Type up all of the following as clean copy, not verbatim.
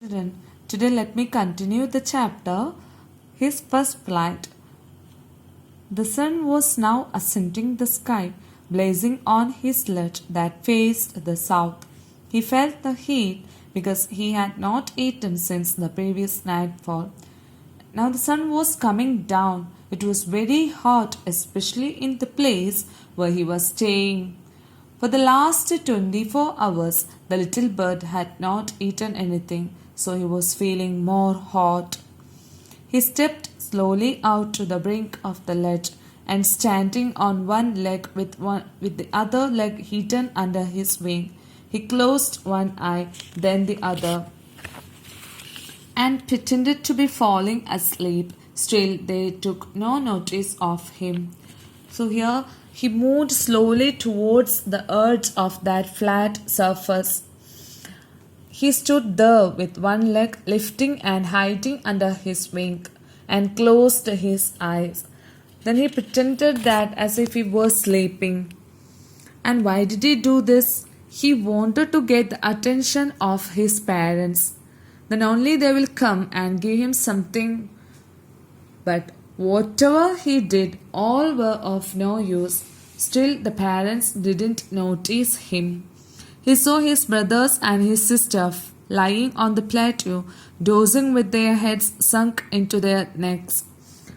Children, today let me continue the chapter His First Flight. The sun was now ascending the sky, blazing on his sledge that faced the south. He felt the heat because he had not eaten since the previous nightfall. Now the sun was coming down. It was very hot, especially in the place where he was staying. For the last 24 hours, the little bird had not eaten anything, so he was feeling more hot. He stepped slowly out to the brink of the ledge and standing on one leg with the other leg hidden under his wing, he closed one eye, then the other, and pretended to be falling asleep. Still, they took no notice of him. So here he moved slowly towards the edge of that flat surface. He stood there with one leg lifting and hiding under his wing and closed his eyes. Then he pretended that as if he was sleeping. And why did he do this? He wanted to get the attention of his parents. Then only they will come and give him something. But whatever he did, all were of no use. Still, the parents didn't notice him. He saw his brothers and his sister lying on the plateau, dozing with their heads sunk into their necks.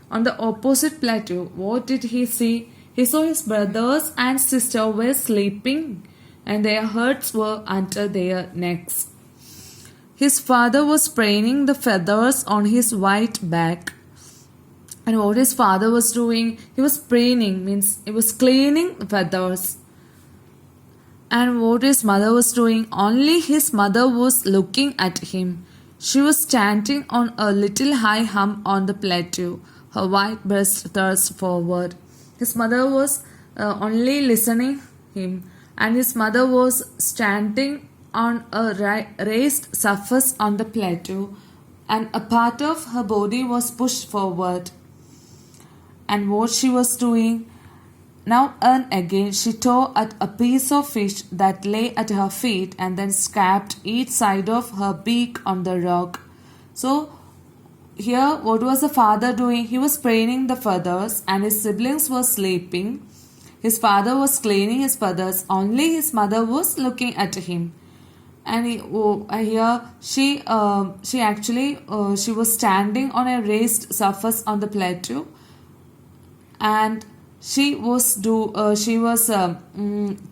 On the opposite plateau, what did he see? He saw his brothers and sister were sleeping, and their heads were under their necks. His father was spraining the feathers on his white back. And what his father was doing, he was spraining, means he was cleaning the feathers. And what his mother was doing, only his mother was looking at him. She was standing on a little high hump on the plateau, her white breast thrust forward. His mother was only listening him, and his mother was standing on a raised surface on the plateau, and a part of her body was pushed forward. And what she was doing, now and again she tore at a piece of fish that lay at her feet and then scraped each side of her beak on the rock. So here what was the father doing? He was spraining the feathers and his siblings were sleeping. His father was cleaning his feathers. Only his mother was looking at him. And here she was standing on a raised surface on the plateau, and she was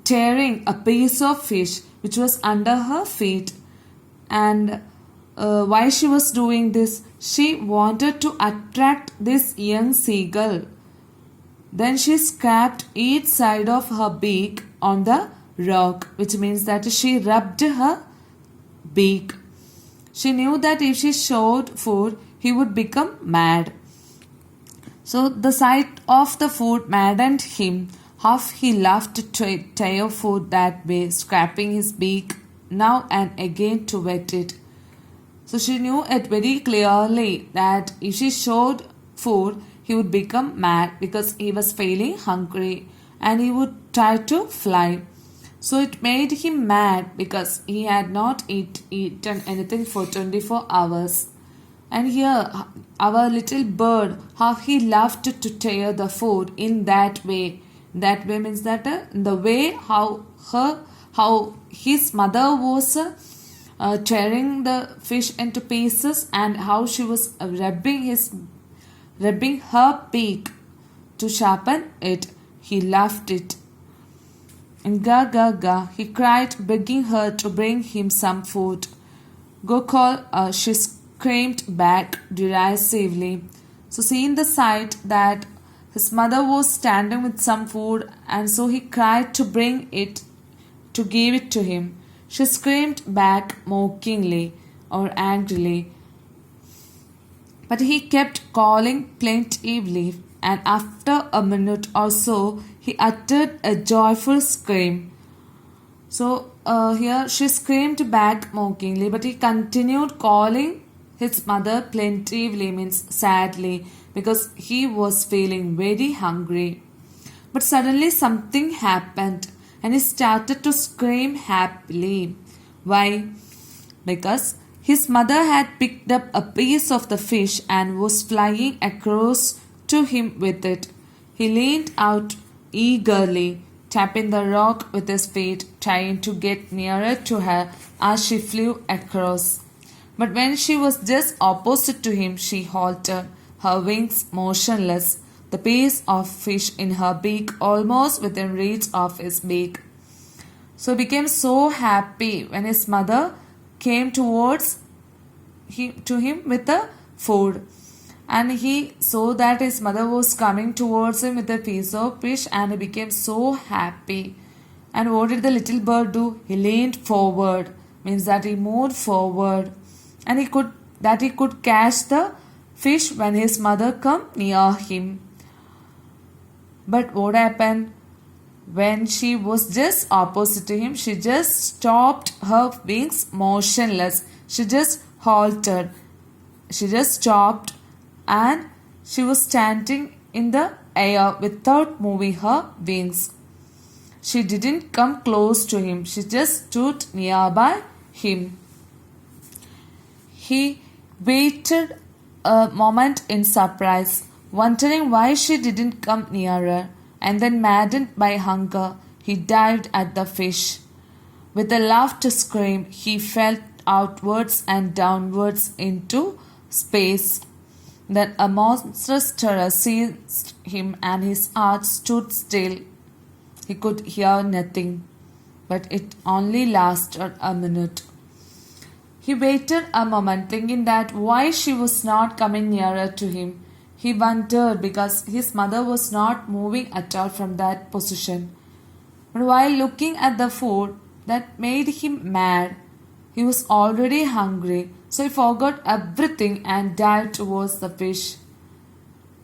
tearing a piece of fish which was under her feet. And why she was doing this? She wanted to attract this young seagull. Then she scraped each side of her beak on the rock, which means that she rubbed her beak. She knew that if she showed food, he would become mad. So the sight of the food maddened him. Half he loved to tear food that way, scraping his beak now and again to wet it. So she knew it very clearly that if she showed food, he would become mad because he was feeling hungry and he would try to fly. So it made him mad because he had not eaten anything for 24 hours. And here, our little bird, how he loved to tear the food in that way. That way means that the way how his mother was tearing the fish into pieces and how she was rubbing her beak to sharpen it. He loved it. And ga ga ga, he cried, begging her to bring him some food. Go call, she screamed back derisively. So seeing the sight that his mother was standing with some food, and so he cried to bring it, to give it to him. She screamed back mockingly or angrily. But he kept calling plaintively, and after a minute or so, he uttered a joyful scream. So here she screamed back mockingly, but he continued calling his mother plaintively, means sadly, because he was feeling very hungry. But suddenly something happened and he started to scream happily. Why? Because His mother had picked up a piece of the fish and was flying across to him with it. He leaned out eagerly, tapping the rock with his feet, trying to get nearer to her as she flew across. But when she was just opposite to him, she halted, her wings motionless, the piece of fish in her beak almost within reach of his beak. So he became so happy when his mother came towards him with the food. And he saw that his mother was coming towards him with a piece of fish, and he became so happy. And what did the little bird do? He leaned forward, means that he moved forward, and he could catch the fish when his mother come near him. But what happened? When she was just opposite to him, she just stopped, her wings motionless. She just halted. She just stopped, and she was standing in the air without moving her wings. She didn't come close to him. She just stood nearby him. He waited a moment in surprise, wondering why she didn't come nearer, and then, maddened by hunger, he dived at the fish. With a loud scream, he fell outwards and downwards into space. Then a monstrous terror seized him, and his heart stood still. He could hear nothing, but it only lasted a minute. He waited a moment, thinking that why she was not coming nearer to him. He wondered because his mother was not moving at all from that position. But while looking at the food, that made him mad. He was already hungry, so he forgot everything and dived towards the fish.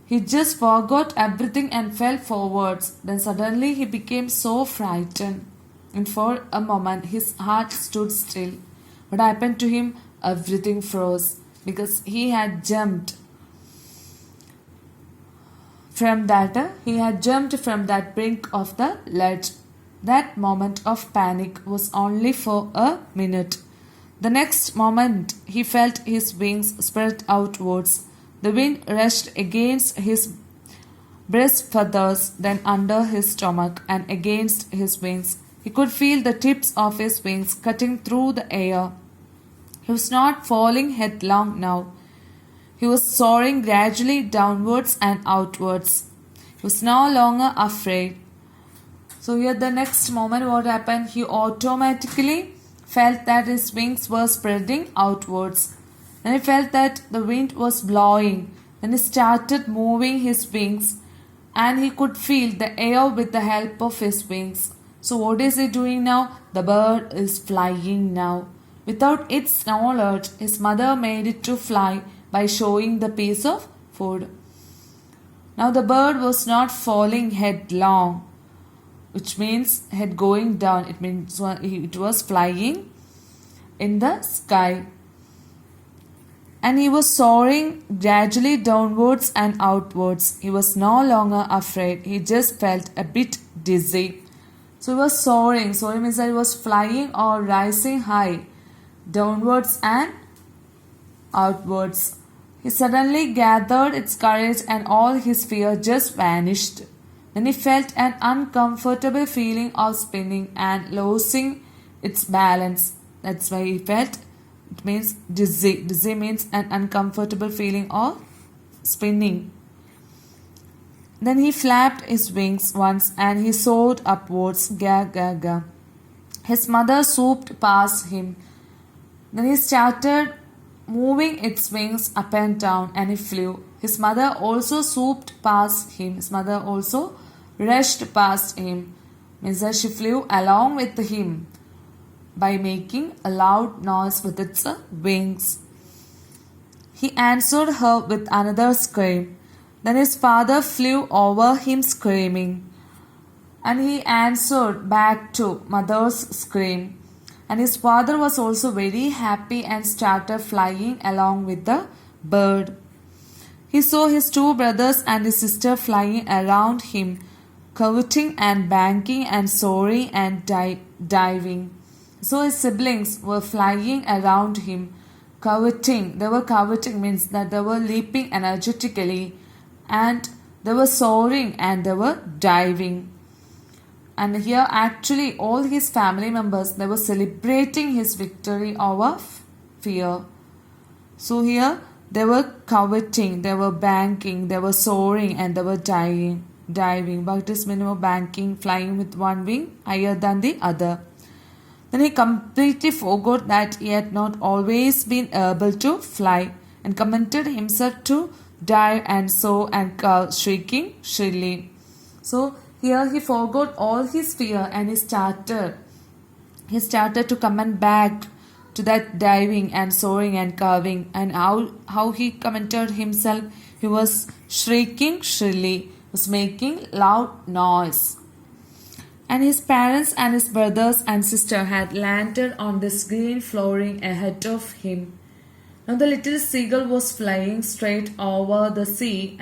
He just forgot everything and fell forwards. Then suddenly he became so frightened, and for a moment his heart stood still. What happened to him? Everything froze because he had jumped from that brink of the ledge. That moment of panic was only for a minute. The next moment he felt his wings spread outwards. The wind rushed against his breast feathers, then under his stomach and against his wings. He could feel the tips of his wings cutting through the air. He was not falling headlong now. He was soaring gradually downwards and outwards. He was no longer afraid. So here the next moment what happened? He automatically felt that his wings were spreading outwards. Then he felt that the wind was blowing. Then he started moving his wings, and he could feel the air with the help of his wings. So what is he doing now? The bird is flying now. Without its knowledge, his mother made it to fly by showing the piece of food. Now the bird was not falling headlong, which means head going down. It means it was flying in the sky. And he was soaring gradually downwards and outwards. He was no longer afraid. He just felt a bit dizzy. So he was soaring. Soaring means that he was flying or rising high, downwards and outwards. He suddenly gathered its courage, and all his fear just vanished. Then he felt an uncomfortable feeling of spinning and losing its balance. That's why he felt, it means dizzy. Dizzy means an uncomfortable feeling of spinning. Then he flapped his wings once and he soared upwards. Ga ga ga. His mother swooped past him. Then he started moving its wings up and down, and he flew. His mother also swooped past him. His mother also rushed past him. Means that she flew along with him by making a loud noise with its wings. He answered her with another scream. Then his father flew over him screaming, and he answered back to mother's scream. And his father was also very happy and started flying along with the bird. He saw his two brothers and his sister flying around him, curveting and banking and soaring and diving. So his siblings were flying around him, coveting. They were coveting means that they were leaping energetically, and they were soaring, and they were diving. And here actually all his family members, they were celebrating his victory over fear. So here they were coveting, they were banking, they were soaring, and they were diving. What is meaning of banking? Flying with one wing higher than the other. Then he completely forgot that he had not always been able to fly, and commended himself to dive and soar and curve, shrieking shrilly. So here he forgot all his fear, and he started to comment back to that diving and soaring and curving. And how he commented himself? He was shrieking shrilly, was making loud noise. And his parents and his brothers and sister had landed on this green flooring ahead of him. Now the little seagull was flying straight over the sea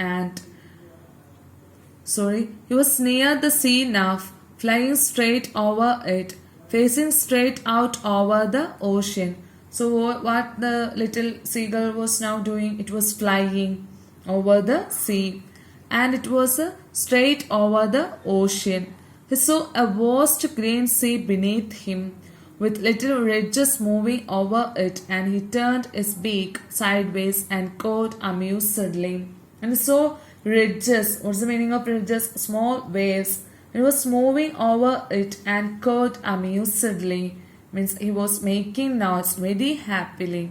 he was near the sea now, flying straight over it, facing straight out over the ocean. So what the little seagull was now doing? It was flying over the sea, and it was straight over the ocean. He saw a vast green sea beneath him, with little ridges moving over it, and he turned his beak sideways and cawed amusedly. And he saw ridges. What's the meaning of ridges? Small waves. He was moving over it and cawed amusedly. Means he was making noise very happily.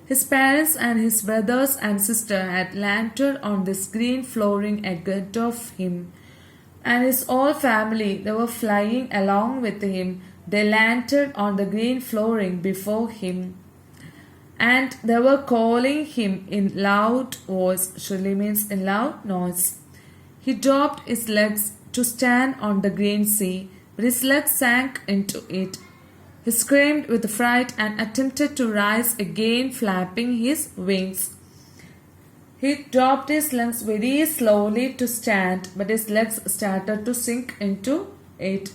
His parents and his brothers and sister had landed on this green flooring ahead of him. And his whole family, they were flying along with him. They landed on the green flooring before him. And they were calling him in loud voice. Shrilly means in loud noise. He dropped his legs to stand on the green sea, but his legs sank into it. He screamed with fright and attempted to rise again, flapping his wings. He dropped his legs very slowly to stand, but his legs started to sink into it.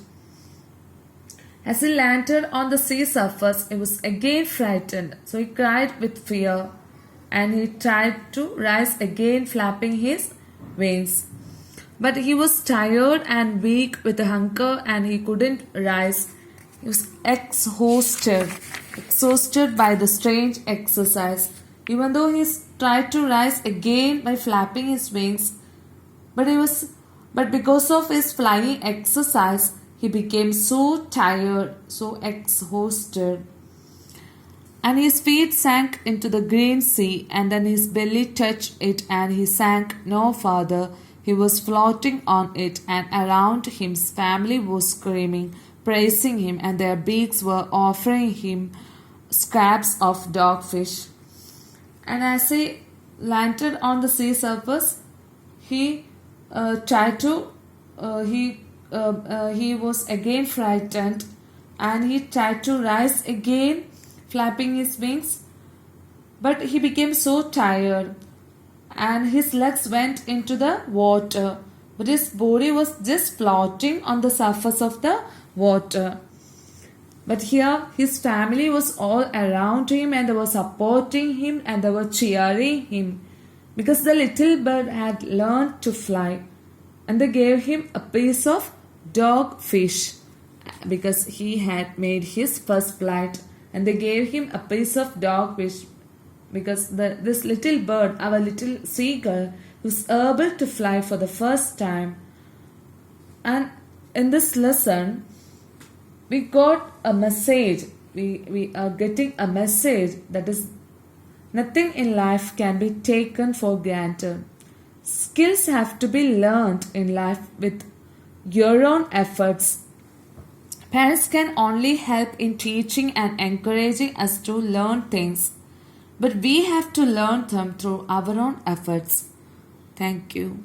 As he landed on the sea surface, he was again frightened, so he cried with fear, and he tried to rise again, flapping his wings. But he was tired and weak with hunger, and he couldn't rise. He was exhausted by the strange exercise. Even though he tried to rise again by flapping his wings, but because of his flying exercise, he became so tired, so exhausted. And his feet sank into the green sea, and then his belly touched it, and he sank no farther. He was floating on it, and around him his family was screaming, praising him, and their beaks were offering him scraps of dogfish. And as he landed on the sea surface, he was again frightened, and he tried to rise again, flapping his wings, but he became so tired, and his legs went into the water, but his body was just floating on the surface of the water. But here his family was all around him, and they were supporting him, and they were cheering him, because the little bird had learned to fly, and they gave him a piece of dogfish because he had made his first flight, and they gave him a piece of dogfish because this little bird, our little seagull, was able to fly for the first time. And in this lesson, we got a message. We are getting a message that is nothing in life can be taken for granted. Skills have to be learned in life with your own efforts. Parents can only help in teaching and encouraging us to learn things, but we have to learn them through our own efforts. Thank you.